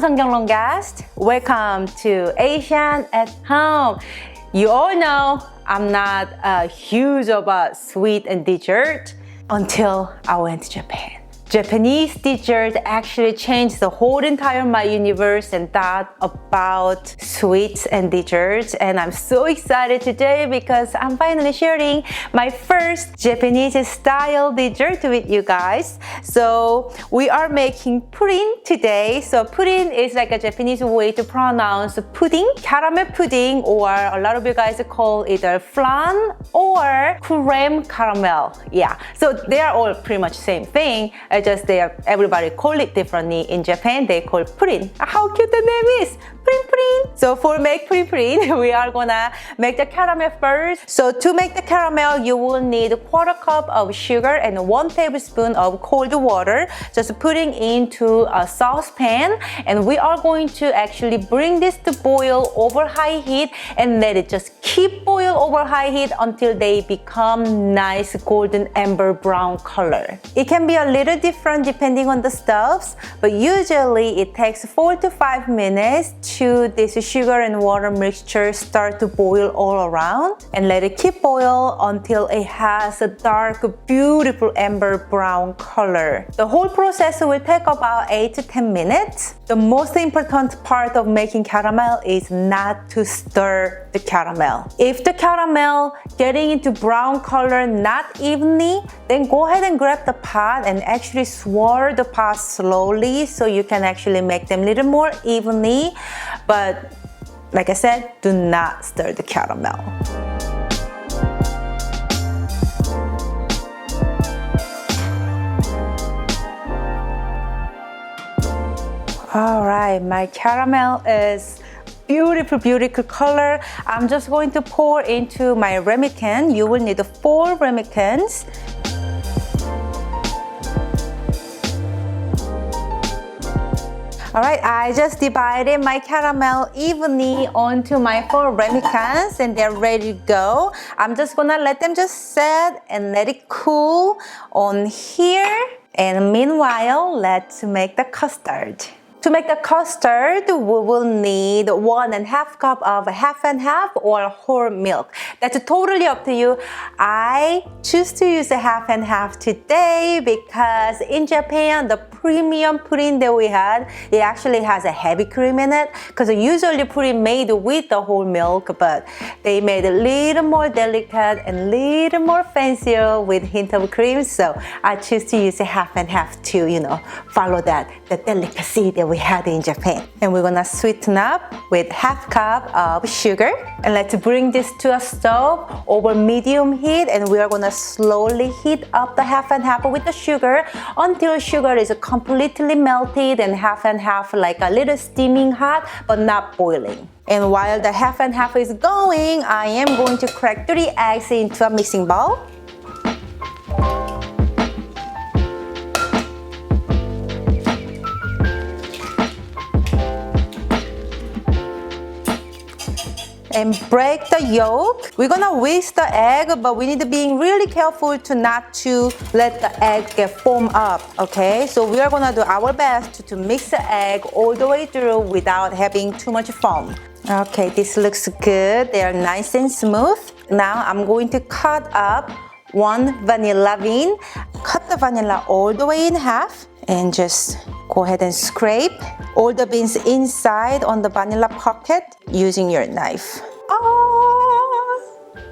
성경론 guest. Welcome to Asian at Home. You all know I'm not a huge of a sweet and dessert until I went to Japan. Japanese dessert actually changed the whole entire my universe and thought about sweets and desserts, and I'm so excited today because I'm finally sharing my first Japanese style dessert with you guys. So we are making purin today. So purin is like a Japanese way to pronounce pudding, caramel pudding, or a lot of you guys call either flan or creme caramel. Yeah, so they are all pretty much same thing. Just everybody call it differently. In Japan, they call purin. How cute the name is! Purin, purin. So for make purin, we are gonna make the caramel first. So to make the caramel, you will need a quarter cup of sugar and 1 tablespoon of cold water. Just putting into a saucepan, and we are going to actually bring this to boil over high heat and let it just keep boil over high heat until they become nice golden amber brown color. It can be a little different depending on the stuffs, but usually it takes 4 to 5 minutes to this sugar and water mixture start to boil all around, and let it keep boil until it has a dark, beautiful amber brown color. The whole process will take about 8 to 10 minutes. The most important part of making caramel is not to stir the caramel. If the caramel getting into brown color not evenly, then go ahead and grab the pot and actually swirl the pot slowly so you can actually make them a little more evenly. But like I said, do not stir the caramel. All right, my caramel is beautiful, beautiful color. I'm just going to pour into my ramekin. You will need 4 ramekins. All right, I just divided my caramel evenly onto my 4 ramekins and they're ready to go. I'm just gonna let them just set and let it cool on here. And meanwhile, let's make the custard. To make the custard, we will need 1.5 cup of half and half or whole milk. That's totally up to you. I choose to use a half and half today because in Japan, the premium purin that we had, it actually has a heavy cream in it, because usually purin made with the whole milk, but they made a little more delicate and little more fancier with hint of cream. So I choose to use a half and half to, follow the delicacy that we had in Japan. And we're gonna sweeten up with half cup of sugar. And let's bring this to a stove over medium heat, and we are gonna slowly heat up the half and half with the sugar until sugar is completely melted and half like a little steaming hot but not boiling. And while the half and half is going, I am going to crack 3 eggs into a mixing bowl. And break the yolk. We're gonna whisk the egg, but we need to be really careful to not to let the egg get foam up, okay? So we are gonna do our best to mix the egg all the way through without having too much foam. Okay, this looks good. They are nice and smooth. Now I'm going to cut up 1 vanilla bean. Cut the vanilla all the way in half and just go ahead and scrape all the beans inside on the vanilla pocket using your knife.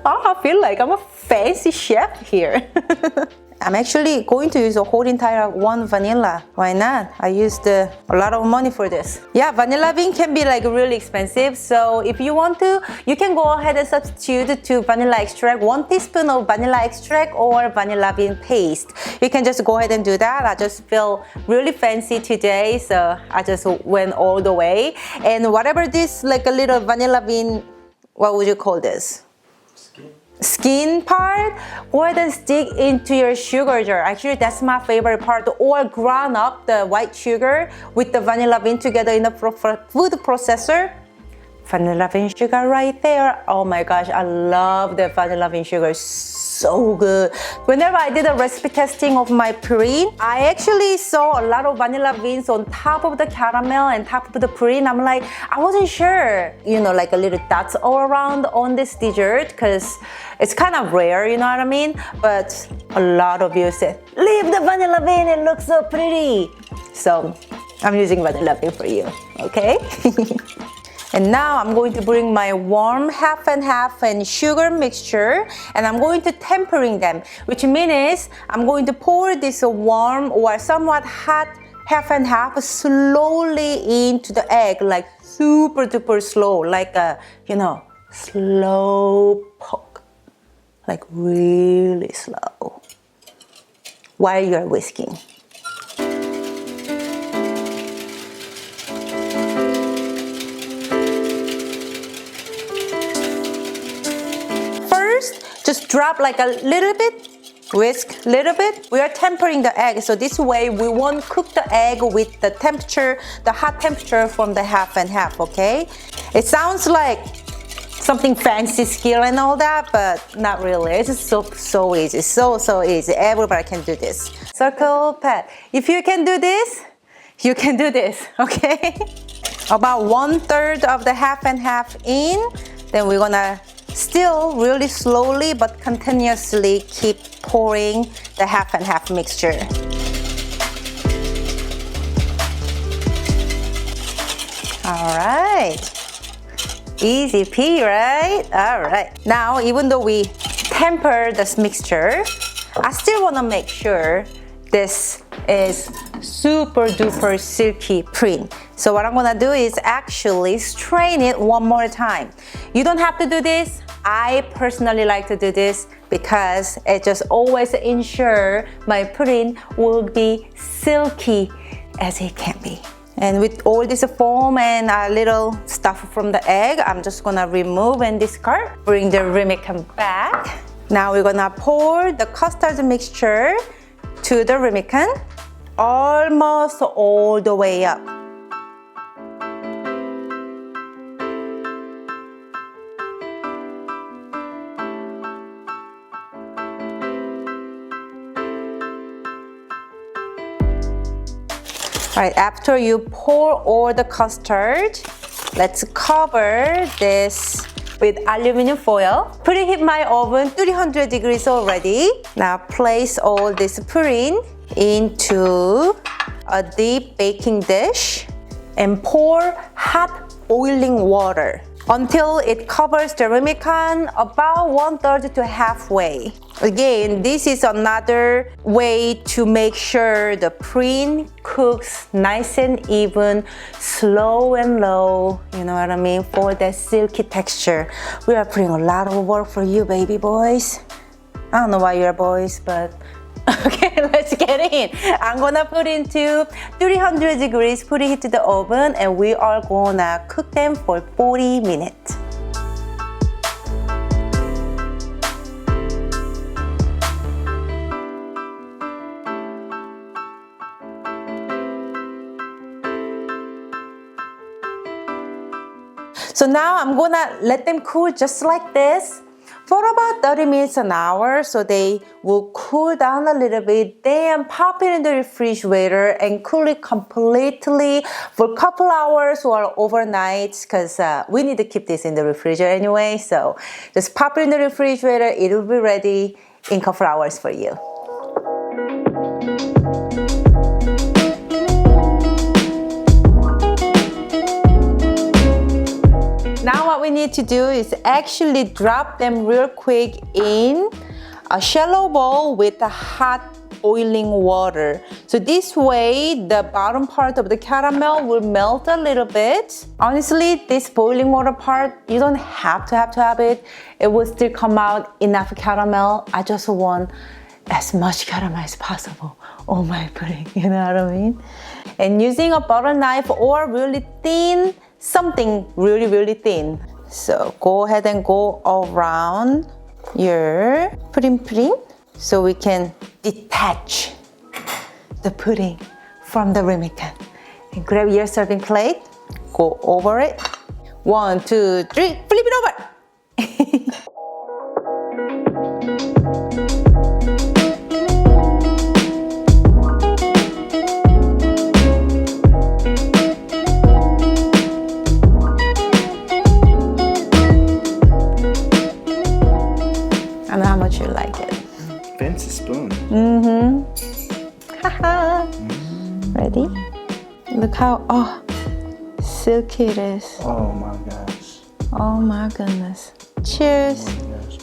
I feel like I'm a fancy chef here. I'm actually going to use a whole entire 1 vanilla. Why not? I used a lot of money for this. Yeah, vanilla bean can be like really expensive. So if you want to, you can go ahead and substitute to vanilla extract 1 teaspoon of vanilla extract or vanilla bean paste. You can just go ahead and do that. I just feel really fancy today, so I just went all the way. And whatever this like a little vanilla bean, what would you call this? Skin part, go ahead and stick into your sugar jar. Actually, that's my favorite part. Or ground up the white sugar with the vanilla bean together in the food processor. Vanilla bean sugar right there. Oh my gosh, I love the vanilla bean sugar. so good. Whenever I did a recipe testing of my Purin, I actually saw a lot of vanilla beans on top of the caramel and top of the Purin. I'm like, I wasn't sure, you know, like a little dots all around on this dessert because it's kind of rare, you know what I mean? But a lot of you said, leave the vanilla bean, it looks so pretty. So I'm using vanilla bean for you, okay? And now I'm going to bring my warm half and half and sugar mixture, and I'm going to tempering them, which means I'm going to pour this warm or somewhat hot half and half slowly into the egg, like super duper slow, like a, you know, slow poke, like really slow, while you're whisking. Just drop like a little bit, whisk a little bit. We are tempering the egg, so this way we won't cook the egg with the temperature, the hot temperature from the half and half, okay? It sounds like something fancy skill and all that, but not really. It's just so easy, so easy. Everybody can do this. Circle pat. If you can do this, you can do this, okay? About 1/3 of the half and half in, then we're gonna still really slowly but continuously keep pouring the half and half mixture. All right, easy pea, right? All right, now even though we temper this mixture, I still want to make sure this is super duper silky Purin. So what I'm gonna do is actually strain it one more time. You don't have to do this. I personally like to do this because it just always ensures my Purin will be silky as it can be. And with all this foam and a little stuff from the egg, I'm just gonna remove and discard. Bring the ramekin back. Now we're gonna pour the custard mixture to the ramekin almost all the way up. Right, after you pour all the custard, let's cover this with aluminum foil. Preheat my oven 300 degrees already. Now place all this Purin into a deep baking dish and pour hot boiling water until it covers the ramekin about 1/3 to halfway. Again, this is another way to make sure the Purin cooks nice and even, slow and low, you know what I mean, for that silky texture. We are putting a lot of work for you, baby boys. I don't know why you're boys, but okay, let's get in. I'm gonna put into 300 degrees, put it into the oven, and we are gonna cook them for 40 minutes. So now I'm gonna let them cool just like this for about 30 minutes an hour, so they will cool down a little bit. Then pop it in the refrigerator and cool it completely for a couple hours or overnight, because we need to keep this in the refrigerator anyway. So just pop it in the refrigerator, it will be ready in a couple hours for you. Now what we need to do is actually drop them real quick in a shallow bowl with the hot boiling water. So this way the bottom part of the caramel will melt a little bit. Honestly, this boiling water part, you don't have to have it. It will still come out enough caramel. I just want as much caramel as possible on my pudding, you know what I mean? And using a butter knife or really thin, something really thin. So go ahead and go around your pudding so we can detach the pudding from the ramekin. And grab your serving plate, go over it. 1, 2, 3, flip it over. should like it. Fancy spoon. Haha. Ready? Look how silky it is. Oh my gosh. Oh my goodness. Cheers. Oh my gosh.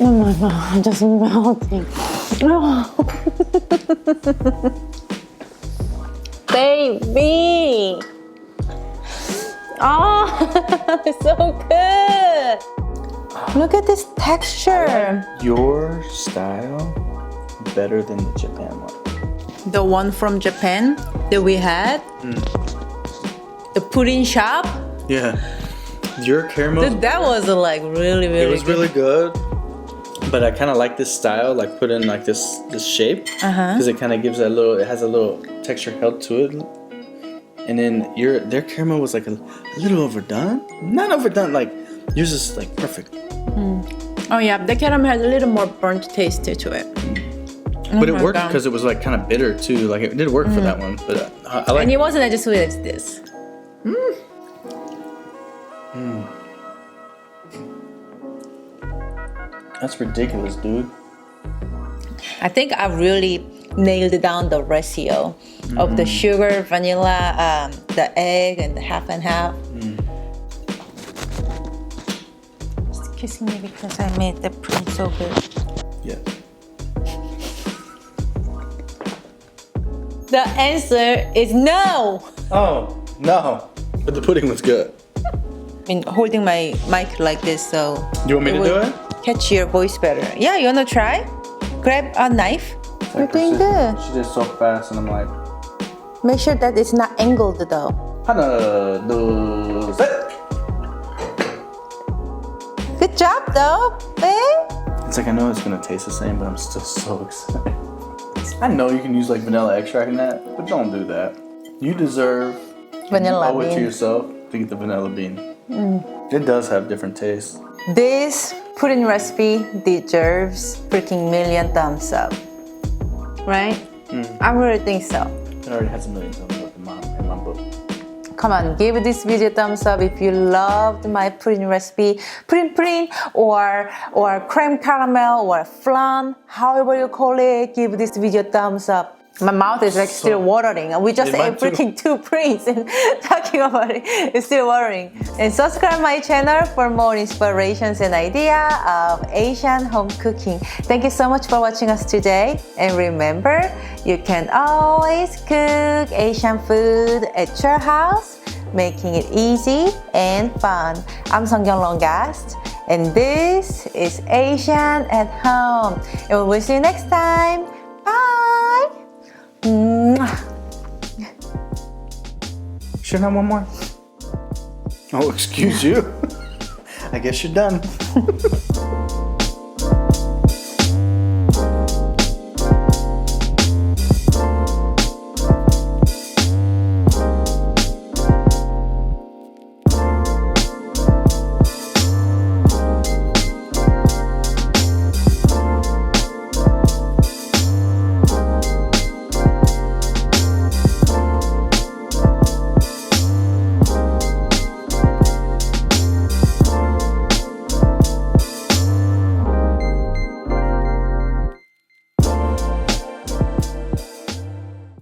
Oh my god, I'm just melting. Baby! Oh, it's so good! Look at this texture. Your style better than the Japan one. The one from Japan that we had, the Purin shop, Yeah. Your caramel. that was like really It was good. really good. But I kind of like this style, like put in like this shape, because it kind of gives that little. It has a little texture held to it, and then their caramel was like a little overdone. Not overdone, like yours is like perfect. Oh yeah, the caramel has a little more burnt taste to it. But it worked because it was like kind of bitter too. Like it did work for that one. But I like. And it wasn't as sweet as this. That's ridiculous, dude. I think I really nailed down the ratio of the sugar, vanilla, the egg, and the half and half. Just kissing me because I made the print so good. Yeah. The answer is no. Oh no! But the pudding was good. I've been holding my mic like this, so You want me to do it? catch your voice better. Yeah, you wanna try? Grab a knife. You're doing good. She did so fast, and I'm like, Make sure that it's not angled though. 하나, 둘, 셋. Good job though, babe. It's like I know it's gonna taste the same, but I'm still so excited. I know you can use like vanilla extract in that, but don't do that. You deserve Vanilla owe it to bean. yourself to get the vanilla bean. It does have different tastes. This pudding recipe deserves freaking million thumbs up. Right? I really think so. It already has a million thumbs up in my book. Come on, give this video a thumbs up if you loved my pudding recipe. Pudding or creme caramel or flan, however you call it, give this video a thumbs up. My mouth is like still watering. We just mine ate too. freaking 2 prints and talking about it, it's still watering. And subscribe my channel for more inspirations and idea of Asian home cooking. Thank you so much for watching us today. And remember, you can always cook Asian food at your house, making it easy and fun. I'm Sungyeong Longast, and this is Asian at Home. And we'll see you next time. Bye! Mwah. Should I have one more? Oh, excuse you. I guess you're done.